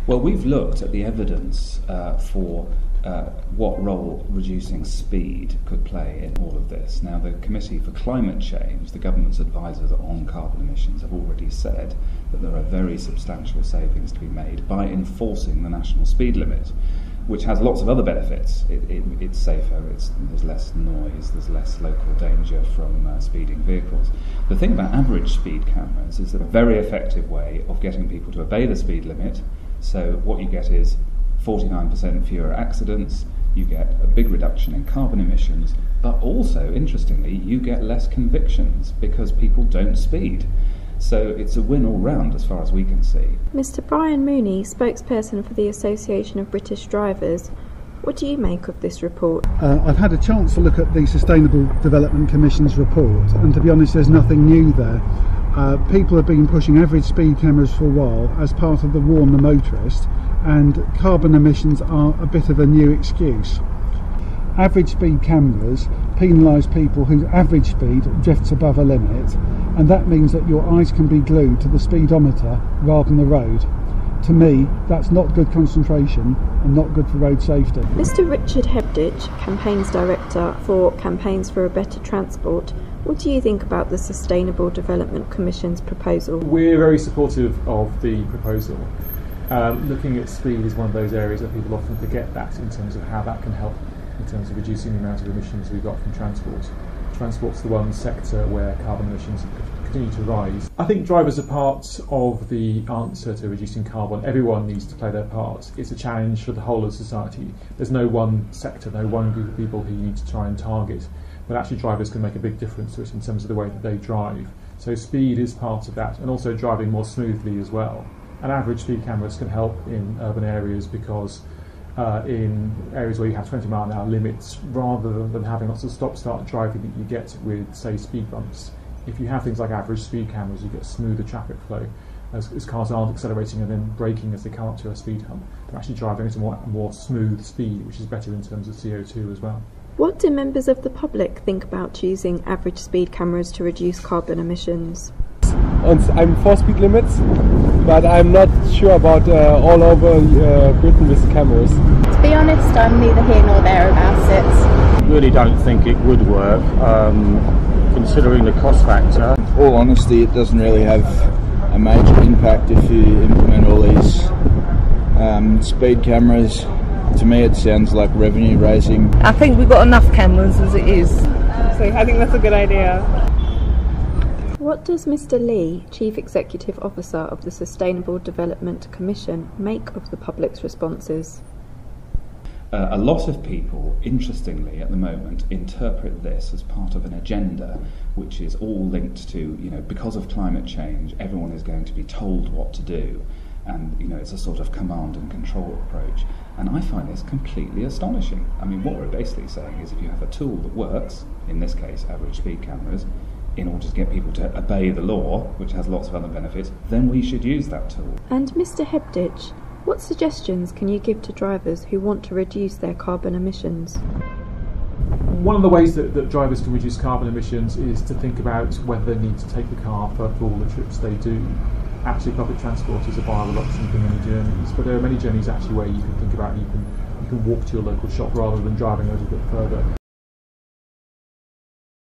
Well, we've looked at the evidence for what role reducing speed could play in all of this. Now, the Committee for Climate Change, the government's advisors on carbon emissions, have already said that there are very substantial savings to be made by enforcing the national speed limit, which has lots of other benefits. It's safer, there's less noise, there's less local danger from speeding vehicles. The thing about average speed cameras is a very effective way of getting people to obey the speed limit. So what you get is 49% fewer accidents, you get a big reduction in carbon emissions, but also, interestingly, you get less convictions because people don't speed. So it's a win all round as far as we can see. Mr. Brian Mooney, spokesperson for the Association of British Drivers, what do you make of this report? I've had a chance to look at the Sustainable Development Commission's report, and to be honest, there's nothing new there. People have been pushing average speed cameras for a while as part of the warn the motorist, and carbon emissions are a bit of a new excuse. Average speed cameras penalise people whose average speed drifts above a limit, and that means that your eyes can be glued to the speedometer rather than the road. To me, that's not good concentration and not good for road safety. Mr. Richard Hebditch, Campaigns Director for Campaigns for a Better Transport, what do you think about the Sustainable Development Commission's proposal? We're very supportive of the proposal. Looking at speed is one of those areas that people often forget that in terms of how that can help in terms of reducing the amount of emissions we've got from transport. Transport's the one sector where carbon emissions continue to rise. I think drivers are part of the answer to reducing carbon. Everyone needs to play their part. It's a challenge for the whole of society. There's no one sector, no one group of people who you need to try and target, but actually drivers can make a big difference to it in terms of the way that they drive. So speed is part of that, and also driving more smoothly as well. And average speed cameras can help in urban areas because in areas where you have 20-mile-an-hour limits, rather than having lots of stop-start driving that you get with, say, speed bumps. If you have things like average speed cameras, you get smoother traffic flow, as cars aren't accelerating and then braking as they come up to a speed hump. They're actually driving at a more smooth speed, which is better in terms of CO2 as well. What do members of the public think about using average speed cameras to reduce carbon emissions? I'm for speed limits, but I'm not sure about all over Britain with cameras. To be honest, I'm neither here nor there about it. I really don't think it would work, considering the cost factor. In all honesty, it doesn't really have a major impact if you implement all these speed cameras. To me, it sounds like revenue raising. I think we've got enough cameras as it is, so I think that's a good idea. What does Mr. Lee, Chief Executive Officer of the Sustainable Development Commission, make of the public's responses? A lot of people, interestingly at the moment, interpret this as part of an agenda which is all linked to, because of climate change, everyone is going to be told what to do. And, it's a sort of command and control approach. And I find this completely astonishing. I mean, what we're basically saying is if you have a tool that works, in this case average speed cameras, in order to get people to obey the law, which has lots of other benefits, then we should use that tool. And Mr. Hebditch, what suggestions can you give to drivers who want to reduce their carbon emissions? One of the ways that drivers can reduce carbon emissions is to think about whether they need to take the car for all the trips they do. Actually, public transport is a viable option for many journeys, but there are many journeys actually where you can think about you can walk to your local shop rather than driving a little bit further.